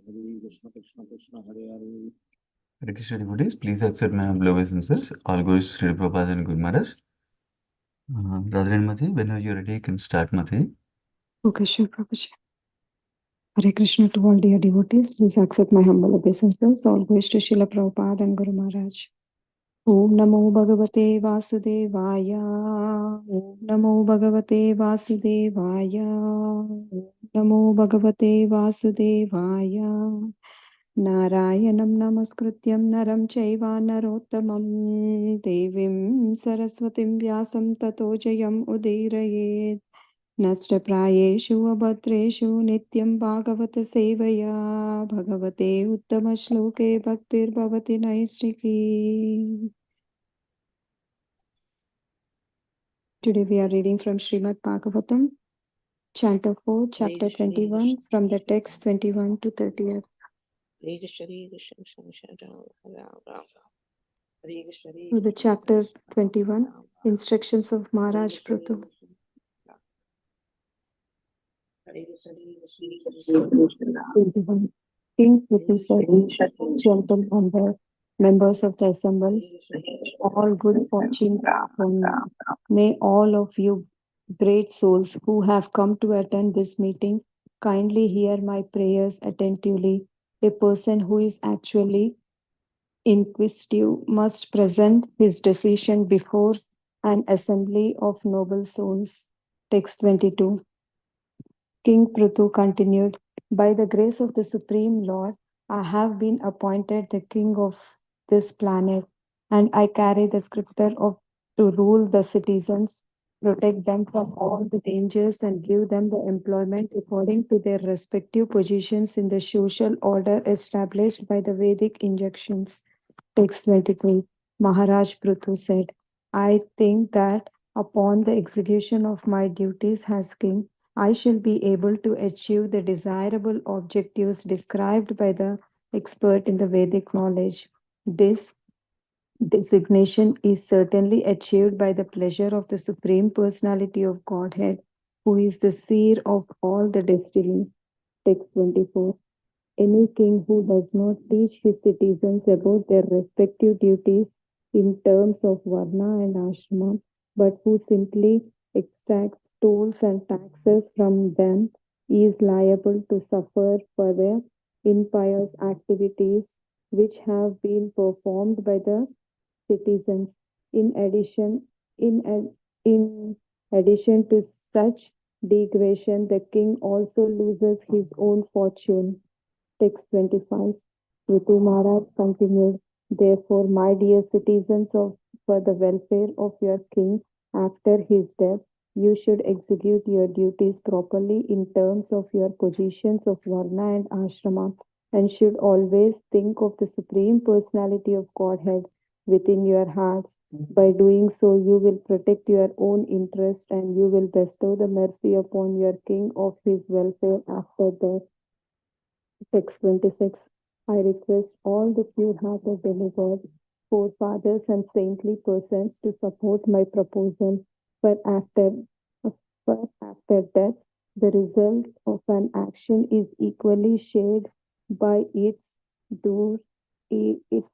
Hare Krishna Krishna Krishna Hare Hare. Hare Krishna devotees, please accept my humble obeisances. All goes Sri Prabhupada and Guru Maharaj. Radha and Mati, whenever you're ready, you can start, Mati. Okay, sure, Prabhuji. Hare Krishna to all dear devotees. Please accept my humble obeisances. All goes to Srila Prabhupada and Guru Maharaj. Om Namo Bhagavate Vasudevaya. Om Namo Bhagavate Vasudevaya. Om Namo Bhagavate Vasudevaya. Narayanam Namaskrutyam Naram Chaiva Narottamam Devim Saraswatim Vyasam Tato Jayam Udirayet. नष्टप्रायेषु अभद्रेषु नित्यं भागवत सेवया भगवते उत्तमश्लोके भक्तिर्भवति नैष्ठिकी. Today we are reading from Srimad Bhagavatam, Canto 4, Chapter 21, from the text 21 to 30th. With the chapter 21, Instructions of Maharaj Prithu. King Prithu said, gentle members of the assembly, all good fortune upon you. May all of you great souls who have come to attend this meeting kindly hear my prayers attentively. A person who is actually inquisitive must present his decision before an assembly of noble souls. Text 22. King Prithu continued, by the grace of the Supreme Lord, I have been appointed the king of this planet, and I carry the scepter of to rule the citizens, protect them from all the dangers, and give them the employment according to their respective positions in the social order established by the Vedic injunctions. Text 23. Maharaj Prithu said, I think that upon the execution of my duties as king, I shall be able to achieve the desirable objectives described by the expert in the Vedic knowledge. This designation is certainly achieved by the pleasure of the Supreme Personality of Godhead, who is the seer of all the destiny. Text 24. Any king who does not teach his citizens about their respective duties in terms of Varna and Ashrama, but who simply extracts tolls and taxes from them, is liable to suffer for their impious activities which have been performed by the citizens. In addition, in, in addition to such degradation, the king also loses his own fortune. Text 25. Ritu Maharaj continued, therefore, my dear citizens, for the welfare of your king after his death, you should execute your duties properly in terms of your positions of Varna and Ashrama, and should always think of the Supreme Personality of Godhead within your hearts. By doing so, you will protect your own interest and you will bestow the mercy upon your king of his welfare after death. Text 26. I request all the pure-hearted demigods, forefathers, and saintly persons to support my proposal. For after death, the result of an action is equally shared by its doer, its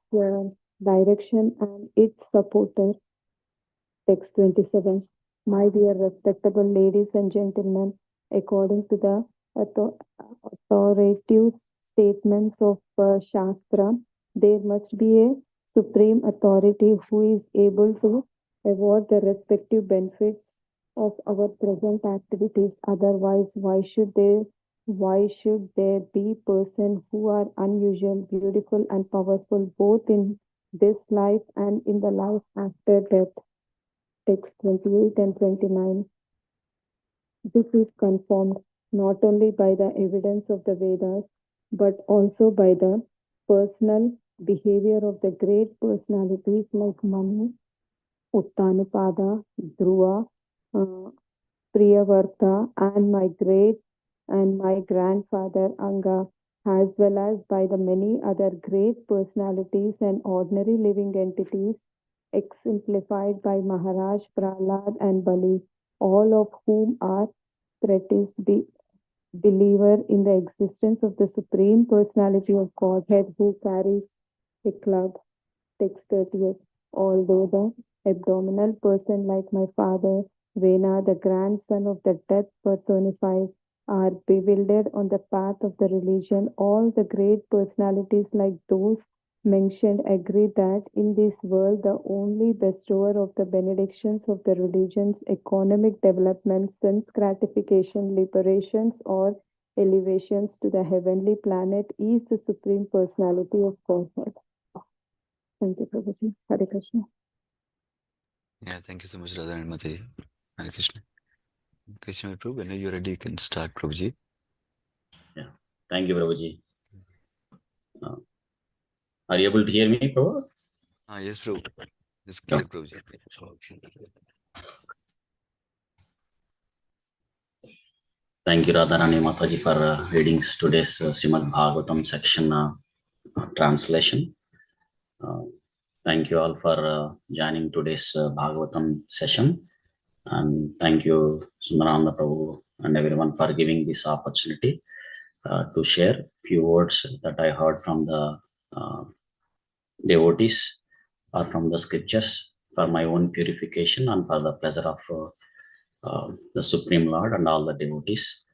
direction, and its supporter. Text 27. My dear respectable ladies and gentlemen, according to the authoritative statements of Shastra, there must be a supreme authority who is able to award the respective benefits of our present activities. Otherwise, why should there be persons who are unusual, beautiful, and powerful both in this life and in the life after death? Text 28 and 29. This is confirmed not only by the evidence of the Vedas, but also by the personal behavior of the great personalities like Manu, Uttanupada, Dhruva, Priyavarta, and my grandfather Anga, as well as by the many other great personalities and ordinary living entities exemplified by Maharaj, Prahlad, and Bali, all of whom are believer in the existence of the Supreme Personality of Godhead who carries a club, text 30th, although the abdominal person like my father, Vena, the grandson of the death personified, are bewildered on the path of the religion, all the great personalities like those mentioned agree that in this world the only bestower of the benedictions of the religion's economic development, sense gratification, liberations, or elevations to the heavenly planet is the Supreme Personality of Godhead. Thank you, Prabhuji. Hare Krishna. Yeah, thank you so much, Radha and Mati. Hare Krishna. Krishna Prabhu, when you're ready, you can start, Prabhuji. Yeah. Thank you, Prabhuji. Are you able to hear me, Prabhu? Yes, Prabhu. It's clear, Prabhuji. Thank you, Radharani Mataji, for reading today's Srimad Bhagavatam section translation. Thank you all for joining today's Bhagavatam session. And thank you, Sundarananda Prabhu, and everyone for giving this opportunity to share few words that I heard from the devotees or from the scriptures for my own purification and for the pleasure of the Supreme Lord and all the devotees.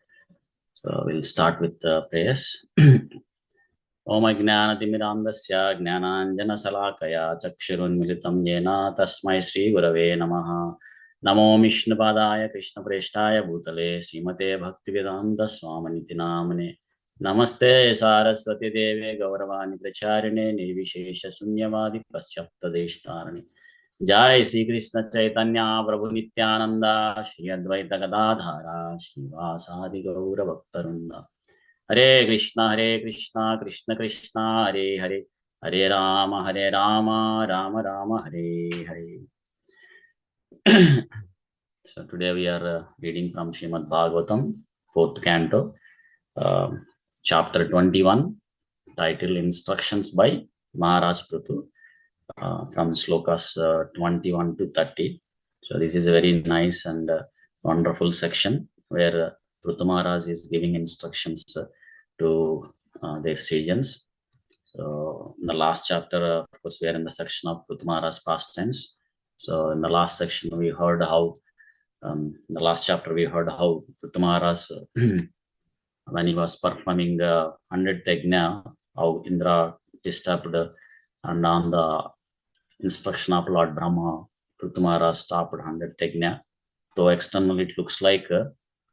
So we'll start with the prayers. Om Ajnanatimirandasya Jnananjanasalakaya Chakshurunmilitam Yena Tasmai Shri Gurave Namaha. Namo Vishnupadaya Krishna Preshtaya Bhutale Srimate Bhaktivedanta Swaminiti Namane. Namaste Saraswati Deve Gauravani Pracharine Nirvishesha Sunyavadi Paschapta Deshtarane. Jai Sri Krishna Chaitanya Prabhu Nityananda Shri Advaita Gadadhara Srivasadi Gaura Bhaktarunda. Hare Krishna Krishna Krishna Hare Hare Hare Rama Rama Rama Hare Hare. So today we are reading from Srimad Bhagavatam, 4th Canto, chapter 21, title Instructions by Maharaj Prithu, from slokas 21 to 30. So this is a very nice and wonderful section where Prithu Maharaj is giving instructions to their sages. So in the last chapter, of course, we are in the section of Prithu Maharaj's pastimes. So in the last section, we heard how, in the last chapter, we heard how Prithu Maharaj, when he was performing the 100th yajna, how Indra disturbed, and on the instruction of Lord Brahma, Prithu Maharaj stopped 100th yajna. Though externally it looks like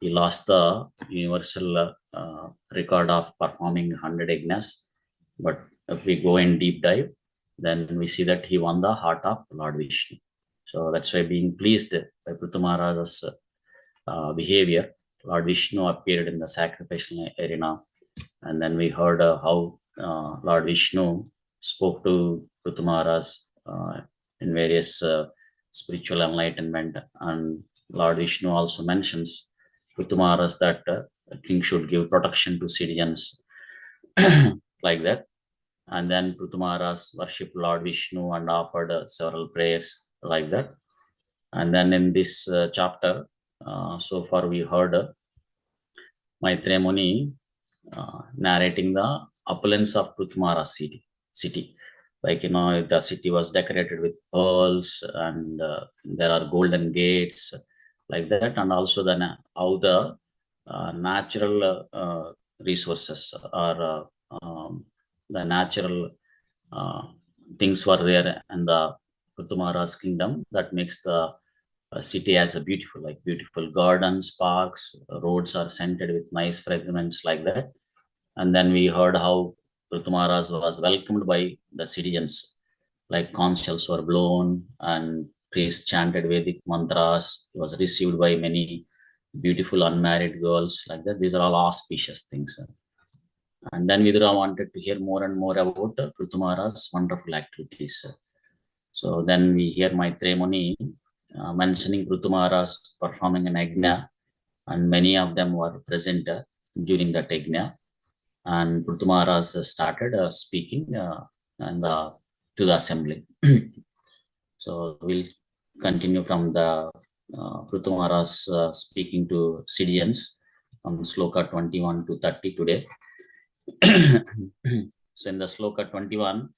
he lost the universal record of performing 100 yajnas, but if we go in deep dive, then we see that he won the heart of Lord Vishnu. So that's why, being pleased by Prithu Maharaj's behavior, Lord Vishnu appeared in the sacrificial arena, and then we heard how Lord Vishnu spoke to Prithu Maharaj in various spiritual enlightenment, and Lord Vishnu also mentions Prithu Maharaj that a king should give protection to citizens like that. And then Prithu Maharaj worshipped Lord Vishnu and offered several prayers like that. And then in this chapter, so far we heard Maitreya Muni narrating the opulence of Prithu Maharaj's city. Like, the city was decorated with pearls, and there are golden gates like that, and also how the natural resources or the natural things were there in the Prithu Maharaj's kingdom that makes the city as a beautiful gardens, parks, roads are scented with nice fragrance like that. And then we heard how Prithu Maharaj was welcomed by the citizens, like conch shells were blown and priests chanted Vedic mantras. He was received by many beautiful unmarried girls like that. These are all auspicious things. And then Vidura wanted to hear more and more about Prithu Maharaj's wonderful activities. So then we hear Maitreya Muni mentioning Prithu Maharaj performing an yajna, and many of them were present during that yajna. And Prithu Maharaj started speaking and to the assembly. So we'll continue from the Prithu Maharaj speaking to citizens. from Sloka 21 to 30 today. So in the Sloka 21,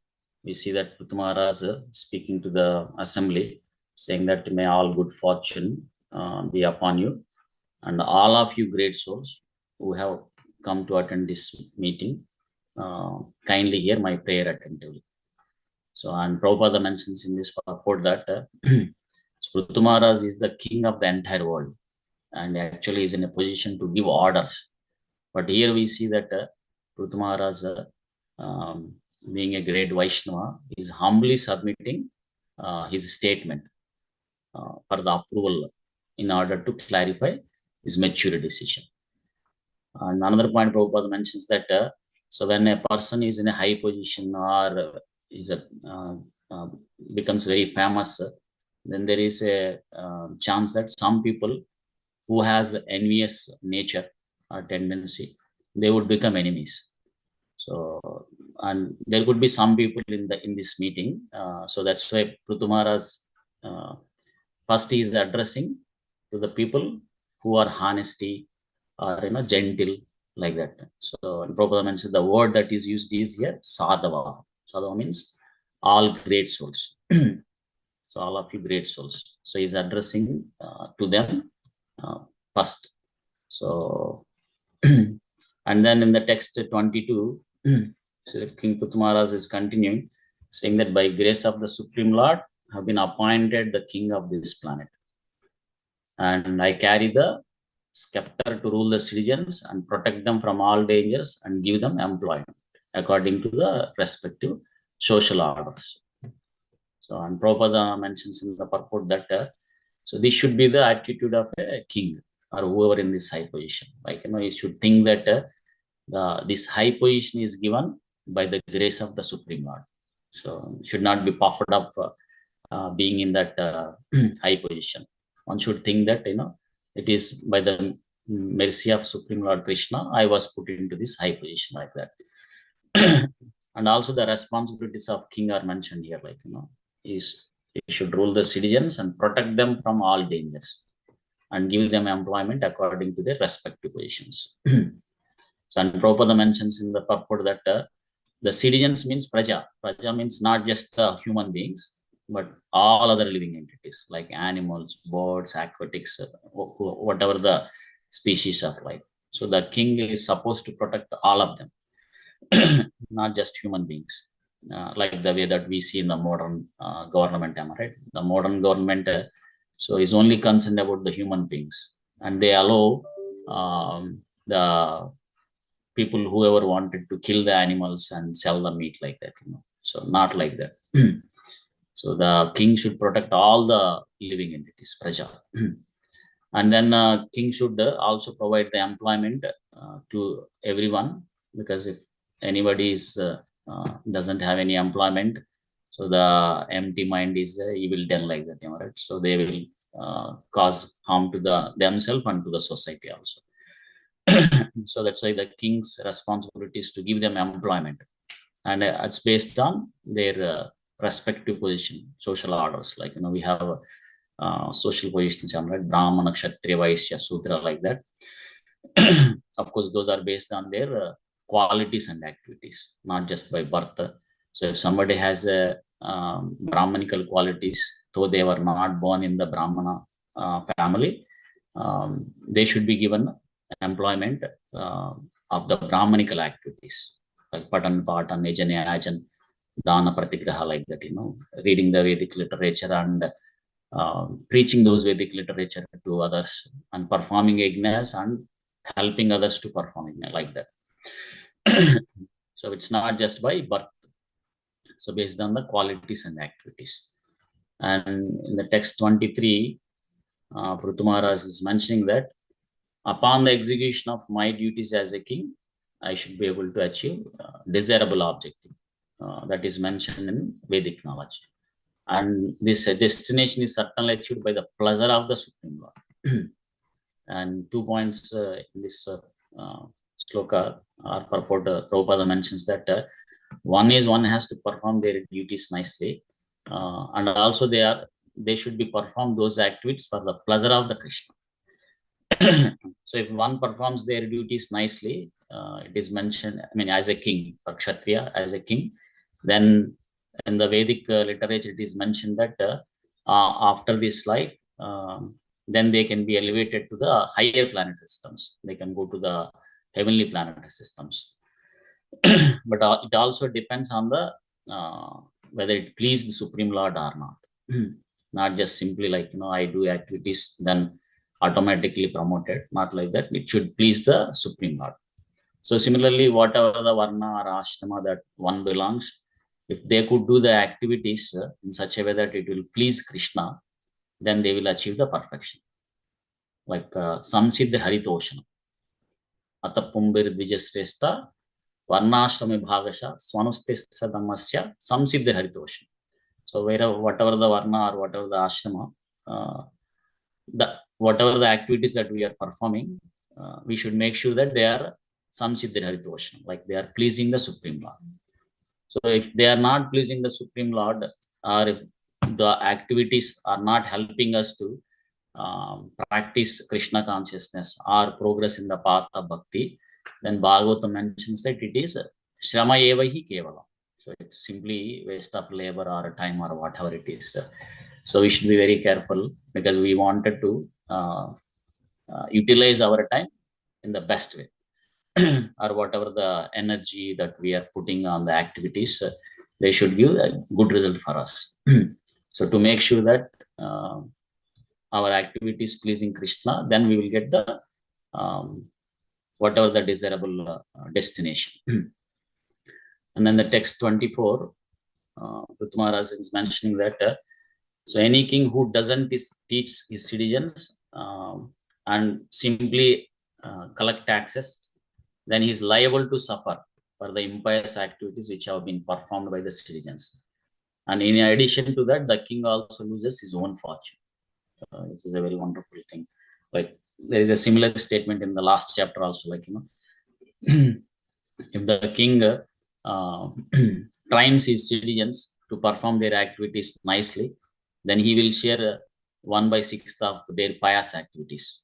we see that Prithu Maharaj speaking to the assembly, saying that may all good fortune be upon you, and all of you great souls who have come to attend this meeting, kindly hear my prayer attentively. So, and Prabhupada mentions in this purport that Prithu Maharaj is the king of the entire world, and actually is in a position to give orders. But here we see that Prithu Maharaj, being a great Vaishnava, is humbly submitting his statement for the approval in order to clarify his mature decision. And another point Prabhupada mentions that so when a person is in a high position or is a, becomes very famous, then there is a chance that some people who has envious nature or tendency, they would become enemies. So, and there could be some people in this meeting. So that's why Prithu Maharaj first he is addressing to the people who are honesty or gentle, like that. So Prabhupada mentions the word that is used is here sadhava. Sadhava means all great souls. So all of you great souls. So he's addressing to them first. So and then in the text 22, so King Prithu Maharaj is continuing, saying that by grace of the Supreme Lord, I have been appointed the king of this planet. And I carry the scepter to rule the citizens and protect them from all dangers and give them employment according to the respective social orders. So, and Prabhupada mentions in the purport that so this should be the attitude of a king or whoever in this high position. Like, you should think that this high position is given by the grace of the Supreme Lord. So, should not be puffed up being in that high position. One should think that, it is by the mercy of Supreme Lord Krishna, I was put into this high position, like that. And also the responsibilities of king are mentioned here, like, is he should rule the citizens and protect them from all dangers and give them employment according to their respective positions. So, and Prabhupada mentions in the purport that the citizens means praja. Praja means not just human beings, but all other living entities like animals, birds, aquatics, whatever the species of life. So the king is supposed to protect all of them, not just human beings, like the way that we see in the modern government, right? The modern government so is only concerned about the human beings, and they allow the people whoever wanted to kill the animals and sell the meat, like that. So not like that. So the king should protect all the living entities, praja. And then king should also provide the employment to everyone, because if anybody is doesn't have any employment, so the empty mind is evil den, like that, right? So they will cause harm to themselves and to the society also. So that's why the king's responsibility is to give them employment, and it's based on their respective position, social orders. Like, we have social positions, right? Brahmana, Kshatriya, Vaishya, Sudra, like that. Of course, those are based on their qualities and activities, not just by birth. So if somebody has a Brahmanical qualities, though they were not born in the Brahmana family, they should be given employment of the Brahmanical activities, like Patan, Patan, Yajana, Ajan, Dana, Pratigraha, like that, reading the Vedic literature and preaching those Vedic literature to others, and performing yajnas and helping others to perform yajna, like that. So it's not just by birth. So based on the qualities and activities. And in the text 23, Prithu Maharaj is mentioning that upon the execution of my duties as a king, I should be able to achieve desirable objective that is mentioned in Vedic knowledge. And this destination is certainly achieved by the pleasure of the Supreme Lord. And 2 points in this sloka or purport, Prabhupada mentions that one is one has to perform their duties nicely, and also they should be performed those activities for the pleasure of the Krishna. So if one performs their duties nicely, it is mentioned, I mean, as a king, or Kshatriya, as a king, then in the Vedic literature, it is mentioned that after this life, then they can be elevated to the higher planetary systems. They can go to the heavenly planetary systems. But it also depends on the whether it pleased the Supreme Lord or not. Not just simply like, I do activities, then automatically promoted. Not like that. It should please the Supreme Lord. So similarly, whatever the Varna or Ashrama that one belongs, if they could do the activities in such a way that it will please Krishna, then they will achieve the perfection. Like Samsiddha Haritoshanam. Atapumbir Dvijasresta Varnashrami Bhagasha Swanustesya Dhammasya Samsiddha Haritoshanam. So whatever the Varna or whatever the Ashrama, whatever the activities that we are performing, we should make sure that they are Samsiddha Haritoshanam, like they are pleasing the Supreme Lord. So if they are not pleasing the Supreme Lord, or if the activities are not helping us to practice Krishna consciousness or progress in the path of bhakti, then Bhagavatam mentions that it is Shrama eva hi kevalam. So it's simply waste of labor or time or whatever it is. So we should be very careful, because we wanted to utilize our time in the best way. Or whatever the energy that we are putting on the activities, they should give a good result for us. So to make sure that our activities pleasing Krishna, then we will get the whatever the desirable destination. And then the text 24, Prithu Maharaj is mentioning that so any king who doesn't teach his citizens and simply collect taxes, then he is liable to suffer for the impious activities which have been performed by the citizens. And in addition to that, the king also loses his own fortune. This is a very wonderful thing. Like there is a similar statement in the last chapter also, like, if the king trains his citizens to perform their activities nicely, then he will share 1/6 of their pious activities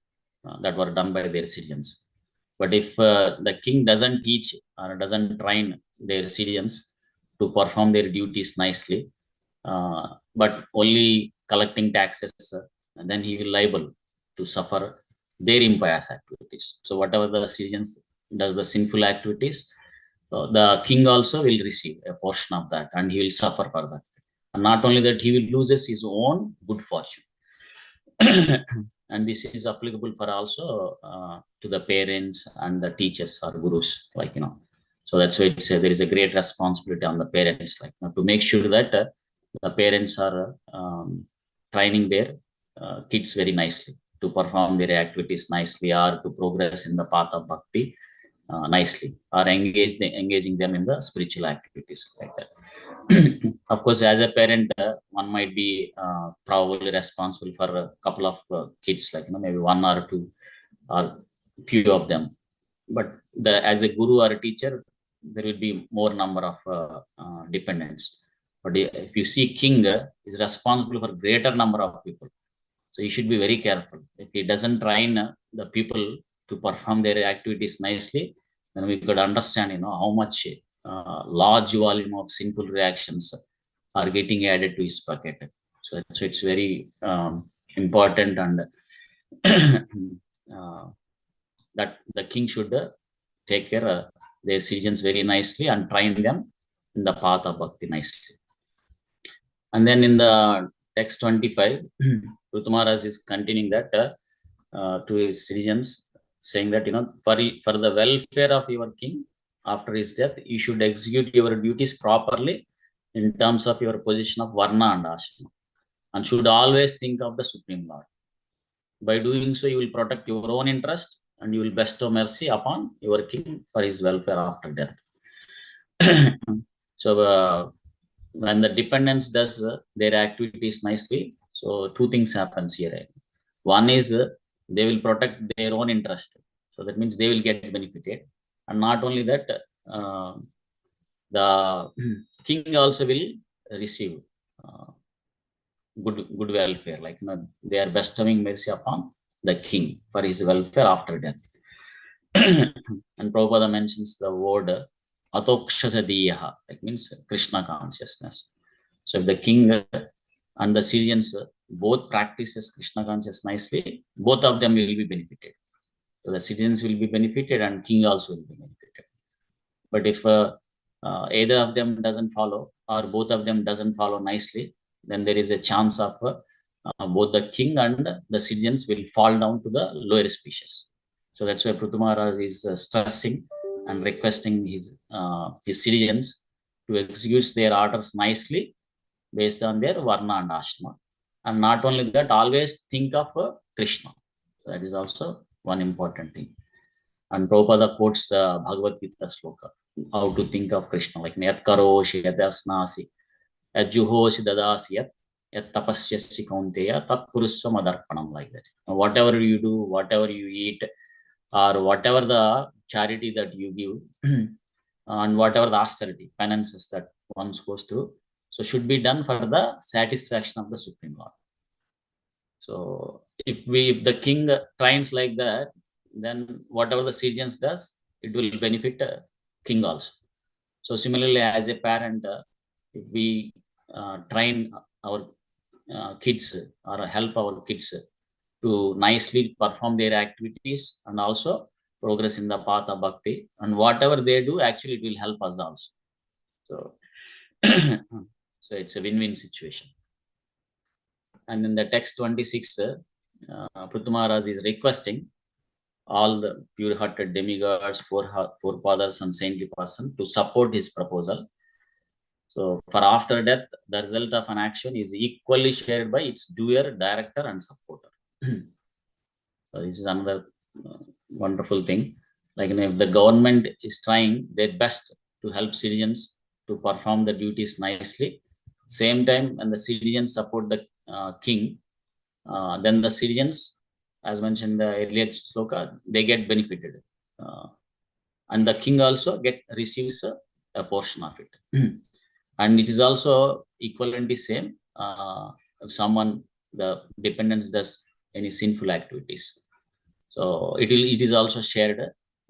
that were done by their citizens. But if the king doesn't teach or doesn't train their citizens to perform their duties nicely, but only collecting taxes, then he will liable to suffer their impious activities. So whatever the citizens does the sinful activities, the king also will receive a portion of that, and he will suffer for that. And not only that, he will loses his own good fortune. And this is applicable for also to the parents and the teachers or gurus, like, so that's why it's there is a great responsibility on the parents, like, to make sure that the parents are training their kids very nicely to perform their activities nicely, or to progress in the path of bhakti nicely, or engaging them in the spiritual activities, like that. Of course, as a parent, one might be probably responsible for a couple of kids, like, maybe one or two or few of them. But as a guru or a teacher, there will be more number of dependents. But if you see king is responsible for greater number of people, so you should be very careful. If he doesn't train the people to perform their activities nicely, then we could understand, how much large volume of sinful reactions are getting added to his bucket. So it's very important, and that the king should take care of their citizens very nicely and train them in the path of bhakti nicely. And then in the text 25, Prithu Maharaj is continuing that to his citizens, saying that, for the welfare of your king after his death, you should execute your duties properly in terms of your position of Varna and Ashrama, and should always think of the Supreme Lord. By doing so, you will protect your own interest, and you will bestow mercy upon your king for his welfare after death. So when the dependents does their activities nicely, so two things happens here. One is they will protect their own interest, so that means they will get benefited, and not only that, the king also will receive good welfare, like, they are bestowing mercy upon the king for his welfare after death. And Prabhupada mentions the word atokshasadiyaha, that means Krishna consciousness. So if the king and the citizens both practices Krishna consciousness nicely, both of them will be benefited. So the citizens will be benefited and king also will be benefited. But if either of them doesn't follow or both of them doesn't follow nicely, then there is a chance of both the king and the citizens will fall down to the lower species. So that's why Prithu Maharaj is stressing and requesting his citizens to execute their orders nicely based on their varna and ashrama. And not only that, always think of Krishna. So that is also one important thing. And Prabhupada quotes Bhagavad Gita sloka, how to think of Krishna, like Yat karoshi yat asnasi, yat juhosi dadasi yat tapasyasi kaunteya, tat kurusva madarpanam, like that. Whatever you do, whatever you eat, or whatever the charity that you give, and whatever the austerity, penances that one goes through, so should be done for the satisfaction of the Supreme Lord. So if the king trains like that, then whatever the citizens does, it will benefit king also. So similarly, as a parent, if we train our kids or help our kids to nicely perform their activities and also progress in the path of bhakti, and whatever they do, actually it will help us also. So, so it's a win-win situation. And in the text 26, Prithu Maharaj is requesting all the pure-hearted demigods, forefathers, and saintly person to support his proposal. So for after death, the result of an action is equally shared by its doer, director, and supporter. So this is another wonderful thing. Like, if the government is trying their best to help citizens to perform the duties nicely, same time, and the citizens support the king, then the citizens, as mentioned in the earlier sloka, they get benefited, and the king also receives a portion of it. And it is also equivalently same if someone, the dependents, does any sinful activities, so it is also shared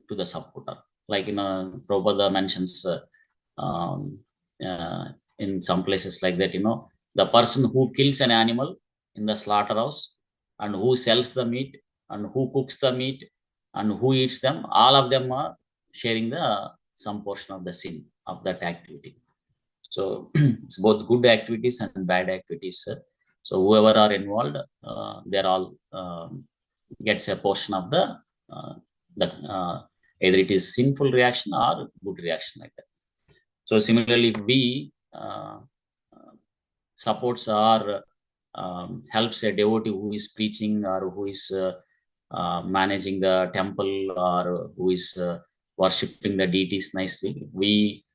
to the supporter. Like, Prabhupada mentions in some places like that, the person who kills an animal in the slaughterhouse, and who sells the meat, and who cooks the meat, and who eats them, all of them are sharing some portion of the sin of that activity. So it's both good activities and bad activities. So whoever are involved, they're all gets a portion of the either it is sinful reaction or good reaction, like that. So similarly, if we supports or helps a devotee who is preaching, or who is managing the temple, or who is worshipping the deities nicely, we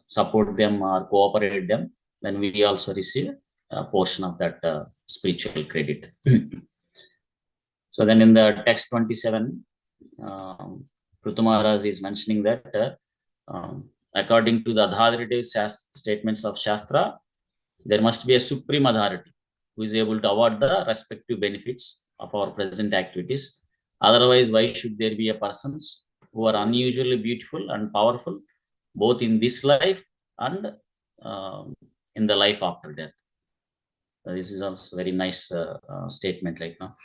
support them or cooperate them, then we also receive a portion of that spiritual credit. So then in the text 27, Prithu Maharaj is mentioning that according to the authoritative statements of Shastra, there must be a supreme authority who is able to award the respective benefits of our present activities. Otherwise, why should there be a persons who are unusually beautiful and powerful, both in this life and in the life after death? This is also very nice statement, like now.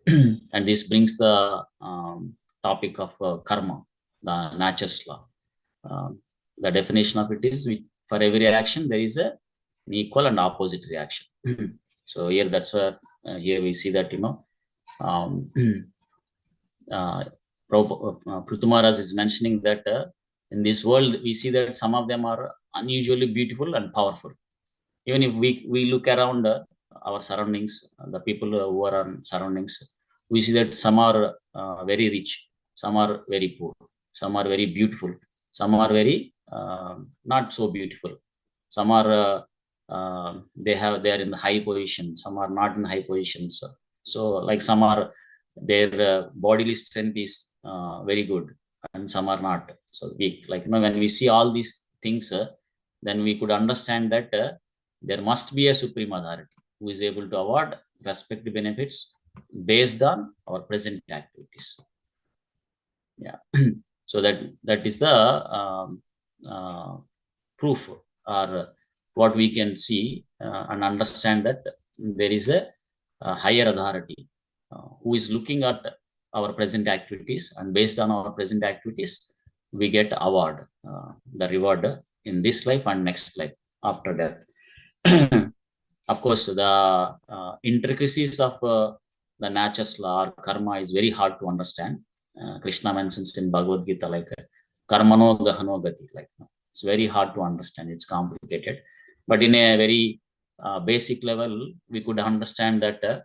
And this brings the topic of karma, the nature's law. The definition of it is, for every action there is an equal and opposite reaction. So here, that's here we see that Prithu Maharaj is mentioning that in this world we see that some of them are unusually beautiful and powerful. Even if we look around our surroundings, the people who are on surroundings, we see that some are very rich, some are very poor, some are very beautiful, some are very not so beautiful, some are they are in the high position, some are not in high positions. So like, some are, their bodily strength is very good, and some are not so weak. Like, when we see all these things, then we could understand that there must be a supreme authority who is able to award respective benefits based on our present activities. Yeah. So that is the proof, or what we can see and understand, that there is a higher authority who is looking at our present activities, and based on our present activities we get award, the reward in this life and next life after death. Of course, the intricacies of the nature's law or karma is very hard to understand. Krishna mentions in Bhagavad Gita, like karmano gahano gati, like it's very hard to understand. It's complicated, but in a very basic level, we could understand that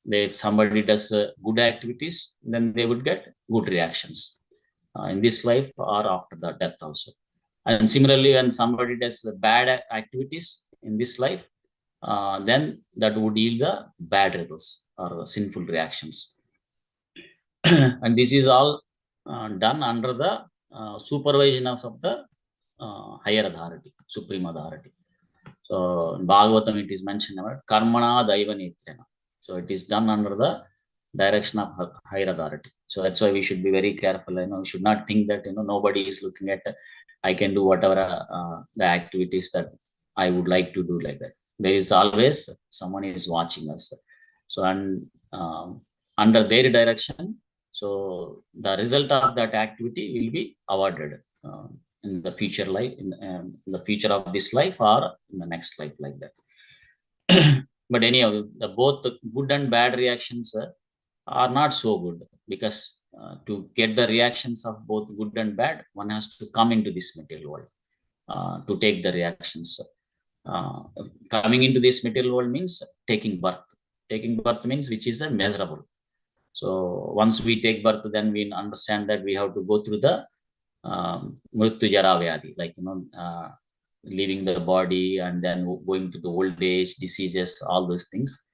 if somebody does good activities, then they would get good reactions in this life or after the death also. And similarly, when somebody does bad activities in this life, then that would yield the bad results or sinful reactions. And this is all done under the supervision of the higher authority, supreme authority. So in Bhagavatam it is mentioned about karmana daiva netrena. So it is done under the direction of higher authority. So that's why we should be very careful. We should not think that nobody is looking at. I can do whatever the activities that I would like to do, like that. There is always someone is watching us. So and under their direction, so the result of that activity will be awarded in the future life, in the future of this life or in the next life, like that. But anyhow, both the good and bad reactions are not so good, because to get the reactions of both good and bad, one has to come into this material world to take the reactions. Coming into this material world means taking birth. Taking birth means which is a measurable. So once we take birth, then we understand that we have to go through the mrityu jara vyadi, like leaving the body and then going to the old age, diseases, all those things,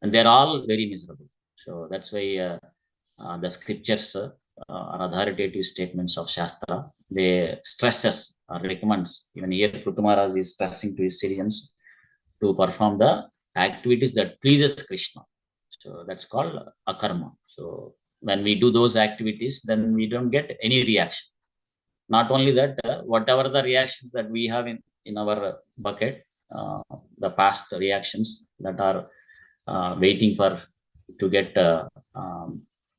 and they're all very miserable. So that's why the scriptures are authoritative statements of Shastra. They stresses or recommends. Even here, Prithu Maharaj is stressing to his citizens to perform the activities that pleases Krishna. So that's called akarma. So when we do those activities, then we don't get any reaction. Not only that, whatever the reactions that we have in our bucket, the past reactions that are waiting for to get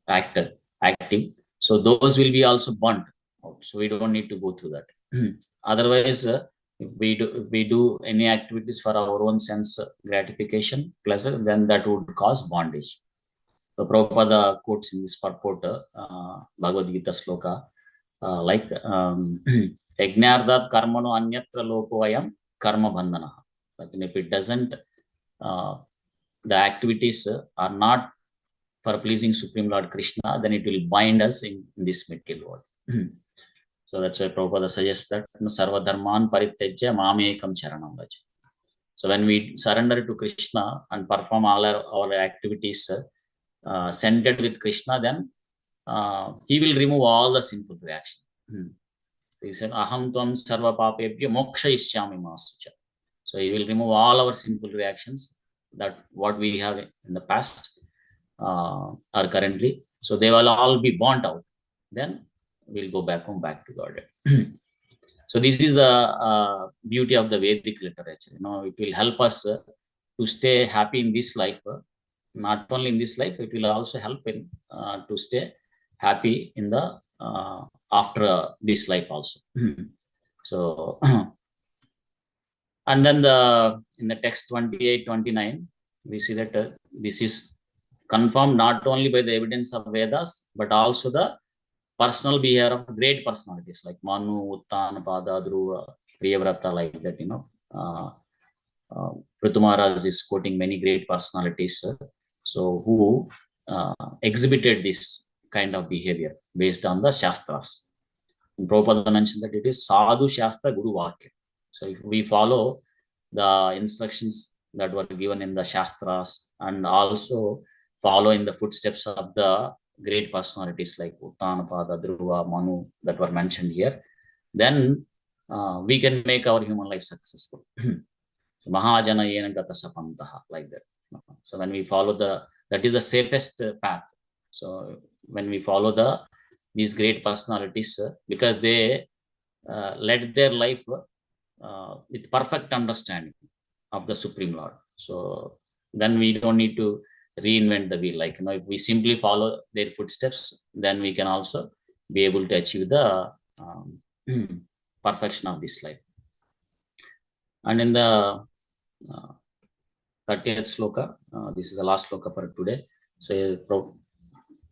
active. So those will be also burnt out. So we don't need to go through that. Otherwise, if we do any activities for our own sense gratification, pleasure, then that would cause bondage. So Prabhupada quotes in this purport, Bhagavad Gita sloka, like Yajnardat karmano anyatra loko ayam karma bandhana. Like if it doesn't, the activities are not for pleasing Supreme Lord Krishna, then it will bind us in this material world. So that's why Prabhupada suggests that sarva dharman parityajya mamekam charanam vaja. So when we surrender to Krishna and perform all our activities centered with Krishna, then he will remove all the sinful reaction. He said, aham tvam sarva papebhyo mokshayishyami masucha. So he will remove all our sinful reactions, that what we have in the past or currently. So they will all be burnt out. Then we'll go back home, back to God. So this is the beauty of the Vedic literature. It will help us to stay happy in this life. Not only in this life, it will also help in to stay happy in the after this life also. So and then in the text 28-29, we see that this is confirmed not only by the evidence of Vedas, but also the personal behavior of great personalities like Manu, Uttanapada, Dhruva, Priyavrata, like that. Prithu Maharaj is quoting many great personalities, so who exhibited this kind of behavior based on the Shastras. And Prabhupada mentioned that it is Sadhu Shastra Guru Vakya. So if we follow the instructions that were given in the Shastras and also follow in the footsteps of the great personalities like Uttanapada, Dhruva, Manu that were mentioned here, then we can make our human life successful. Mahajana yena gata sapantaha, like that. So when we follow the that is the safest path. So when we follow these great personalities, because they led their life with perfect understanding of the Supreme Lord. So then we don't need to reinvent the wheel. Like, if we simply follow their footsteps, then we can also be able to achieve the perfection of this life. And in the 30th sloka, this is the last sloka for today. So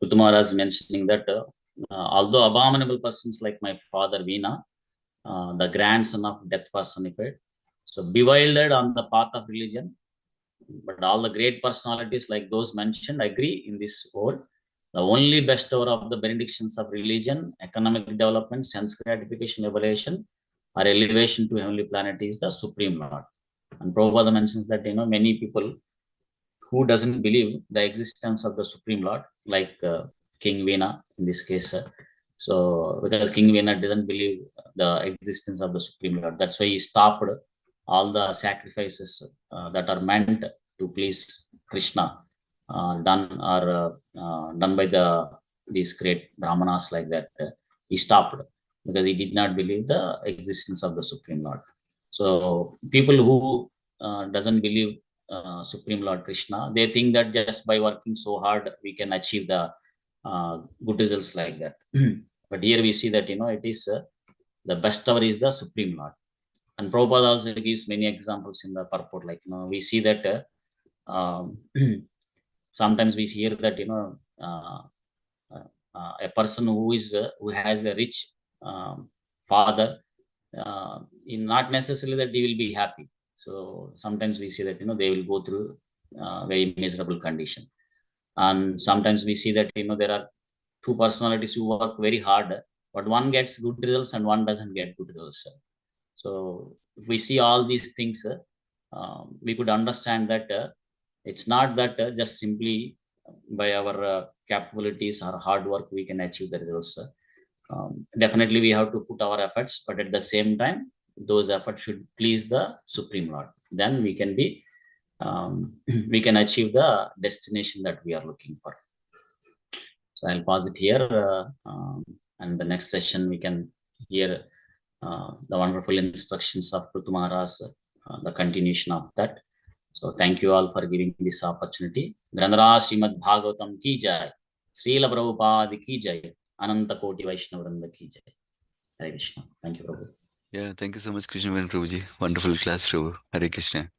Uttamara is mentioning that although abominable persons like my father Veena, the grandson of death personified, so bewildered on the path of religion, but all the great personalities like those mentioned agree in this word. The only bestower of the benedictions of religion, economic development, sense gratification, evolution, or elevation to heavenly planet is the Supreme Lord. And Prabhupada mentions that many people who doesn't believe the existence of the Supreme Lord, like King Veena in this case. So because King Veena doesn't believe the existence of the Supreme Lord, that's why he stopped all the sacrifices that are meant to please Krishna, done by these great brahmanas like that. He stopped because he did not believe the existence of the Supreme Lord. So people who doesn't believe Supreme Lord Krishna, they think that just by working so hard we can achieve the good results like that. But here we see that it is the best hour is the Supreme Lord. And Prabhupada also gives many examples in the purport. Like we see that sometimes we hear that a person who has a rich father, not necessarily that he will be happy. So sometimes we see that they will go through very miserable condition, and sometimes we see that there are two personalities who work very hard, but one gets good results and one doesn't get good results. So if we see all these things, we could understand that it's not that just simply by our capabilities or hard work we can achieve the results. Definitely we have to put our efforts, but at the same time those efforts should please the Supreme Lord. Then we can be we can achieve the destination that we are looking for. So I'll pause it here, and the next session we can hear the wonderful instructions of Prithu Maharaj, the continuation of that. So thank you all for giving this opportunity. Granara Srimad Bhagavatam ki jai, Srila Prabhupada ki jai, Ananta Koti Vaishnava Vrinda ki jai. Hare Krishna. Thank you, Prabhu. Yeah, thank you so much, Krishna Prabhuji. Wonderful class, Prabhu. Hare Krishna.